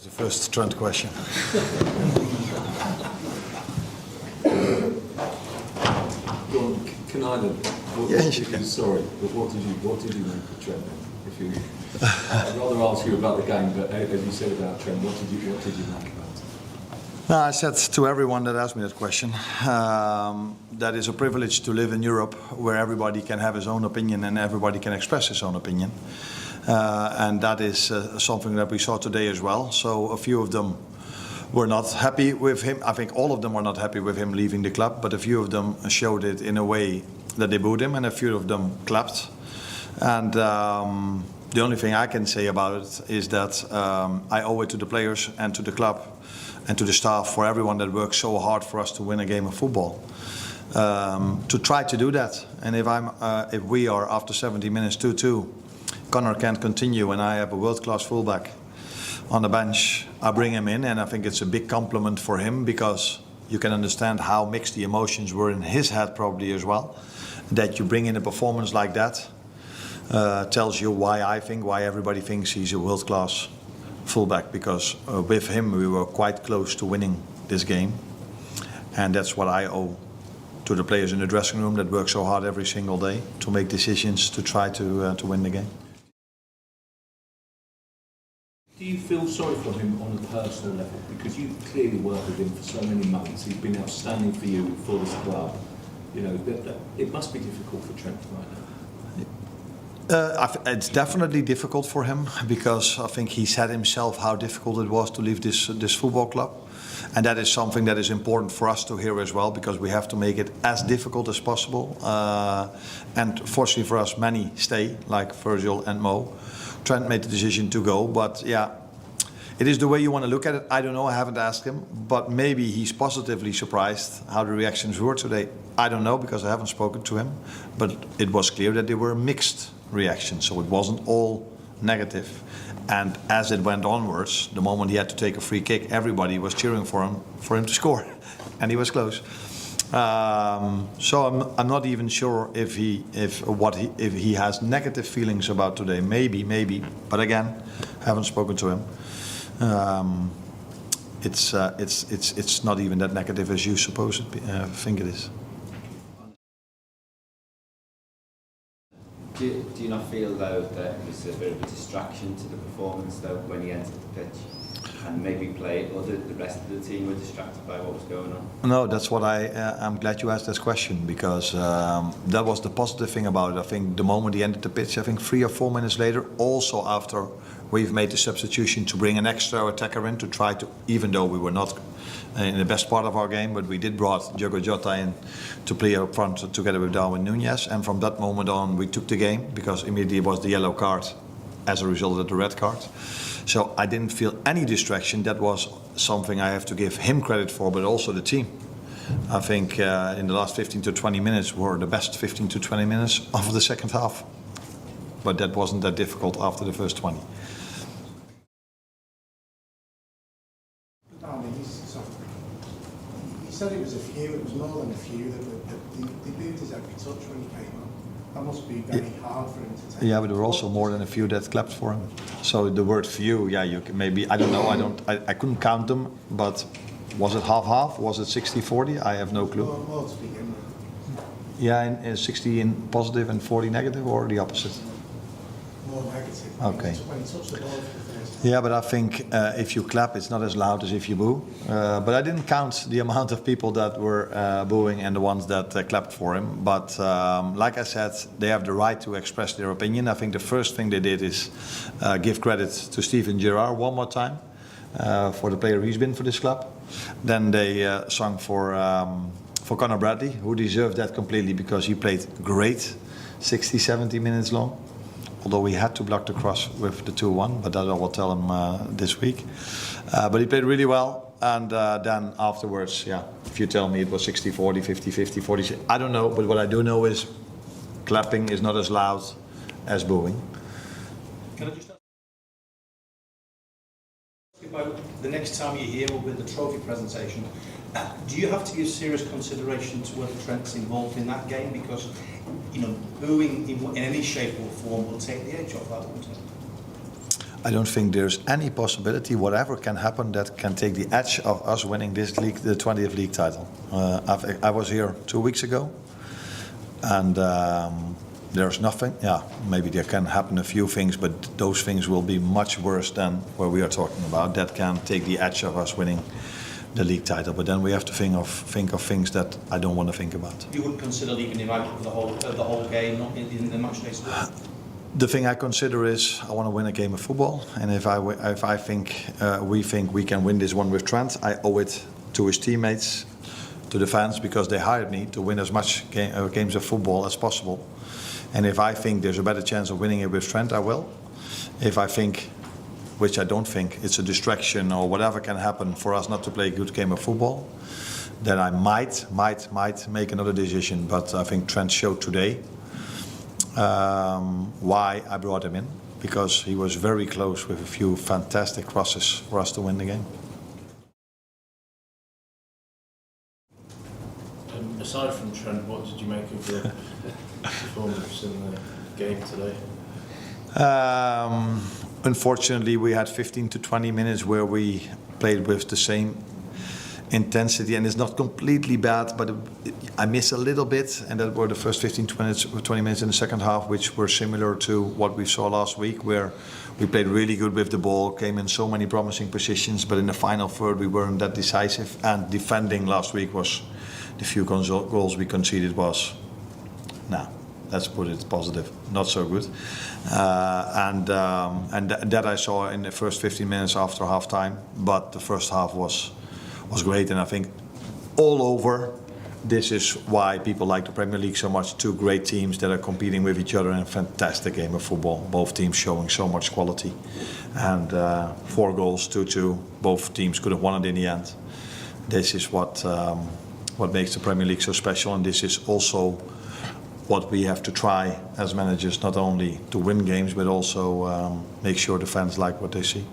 The first Trent question. Can I then? Sorry, but what did you make of Trent then? I'd rather ask you about the game, but as you said about Trent, what did you make about it? No, I said to everyone that asked me that question, that it's a privilege to live in Europe where everybody can have his own opinion and everybody can express his own opinion. And that is something that we saw today as well. So a few of them were not happy with him. I think all of them were not happy with him leaving the club, but a few of them showed it in a way that they booed him and a few of them clapped. And the only thing I can say about it is that I owe it to the players and to the club and to the staff, for everyone that works so hard for us to win a game of football, to try to do that. And if we are after 70 minutes 2-2, Connor can't continue and I have a world-class fullback on the bench, I bring him in, and I think it's a big compliment for him, because you can understand how mixed the emotions were in his head probably as well. That you bring in a performance like that tells you why everybody thinks he's a world-class fullback, because with him we were quite close to winning this game, and that's what I owe to the players in the dressing room that work so hard every single day to make decisions to try to win the game. Do you feel sorry for him on a personal level? Because you clearly worked with him for so many months. He's been outstanding for you, for this club. You know, it must be difficult for Trent right now. It's definitely difficult for him, because I think he said himself how difficult it was to leave this football club. And that is something that is important for us to hear as well, because we have to make it as difficult as possible. And fortunately for us, many stay, like Virgil and Mo. Trent made the decision to go, but yeah, it is the way you want to look at it. I don't know, I haven't asked him, but maybe he's positively surprised how the reactions were today. I don't know, because I haven't spoken to him, but it was clear that they were mixed reactions, so it wasn't all negative. And as it went onwards, the moment he had to take a free kick, everybody was cheering for him to score, and he was close. So I'm not even sure if he has negative feelings about today. Maybe, but again, haven't spoken to him. It's not even that negative as you think it is. Do you not feel though that it was a bit of a distraction to the performance though when he entered the pitch? And maybe the rest of the team were distracted by what was going on? No, that's what I'm glad you asked this question, because that was the positive thing about it. I think the moment he entered the pitch, I think 3 or 4 minutes later, also after we've made the substitution to bring an extra attacker in to try to, even though we were not in the best part of our game, but we did brought Diogo Jota in to play up front together with Darwin Núñez, and from that moment on we took the game, because immediately it was the yellow card as a result of the red card. So I didn't feel any distraction. That was something I have to give him credit for, but also the team. I think in the last 15 to 20 minutes were the best 15 to 20 minutes of the second half. But that wasn't that difficult after the first 20. Arne, he said it was a few, it was more than a few, that they booed his every touch when he came on. That must be very hard for him to take. Yeah, but there were also more than a few that clapped for him. So the word few, yeah, you can maybe, I don't know, I couldn't count them, but was it half-half? Was it 60-40? I have no clue. More to begin with. Yeah, and 60 in positive and 40 negative, or the opposite? More negative. Okay. When he touched the ball for the first time. Yeah, but I think if you clap, it's not as loud as if you boo. But I didn't count the amount of people that were booing and the ones that clapped for him. But like I said, they have the right to express their opinion. I think the first thing they did is give credit to Steven Gerrard one more time for the player he's been for this club. Then they sung for Conor Bradley, who deserved that completely, because he played great, 60, 70 minutes long. Although we had to block the cross with the 2-1, but that I will tell him this week. But he played really well, and then afterwards, yeah, if you tell me it was 60-40, 50-50, 40, I don't know, but what I do know is clapping is not as loud as booing. Can I just ask about the next time you're here with the trophy presentation? Do you have to give serious consideration to whether Trent's involved in that game? Because, you know, booing in any shape or form will take the edge off that, won't it? I don't think there's any possibility, whatever can happen, that can take the edge of us winning this league, the 20th league title. I was here 2 weeks ago, and there's nothing. Yeah, maybe there can happen a few things, but those things will be much worse than what we are talking about. That can take the edge of us winning the league title. But then we have to think of things that I don't want to think about. You wouldn't consider leaving him out for the whole game, not in the match day split? The thing I consider is I want to win a game of football, and if I think we can win this one with Trent, I owe it to his teammates, to the fans, because they hired me to win as much games of football as possible. And if I think there's a better chance of winning it with Trent, I will. If I think, which I don't think, it's a distraction or whatever can happen for us not to play a good game of football, then I might make another decision. But I think Trent showed today why I brought him in, because he was very close with a few fantastic crosses for us to win the game. Aside from Trent, what did you make of the performance in the game today? Unfortunately, we had 15 to 20 minutes where we played with the same intensity, and it's not completely bad, but I miss a little bit, and that were the first 20 minutes in the second half, which were similar to what we saw last week, where we played really good with the ball, came in so many promising positions, but in the final third we weren't that decisive, and defending last week was, the few goals we conceded was, let's put it positive, not so good. And that I saw in the first 15 minutes after half time, but the first half was great, and I think all over, this is why people like the Premier League so much. Two great teams that are competing with each other in a fantastic game of football. Both teams showing so much quality, and 4 goals, 2-2. Both teams could have won it in the end. This is what makes the Premier League so special, and this is also what we have to try as managers, not only to win games, but also make sure the fans like what they see.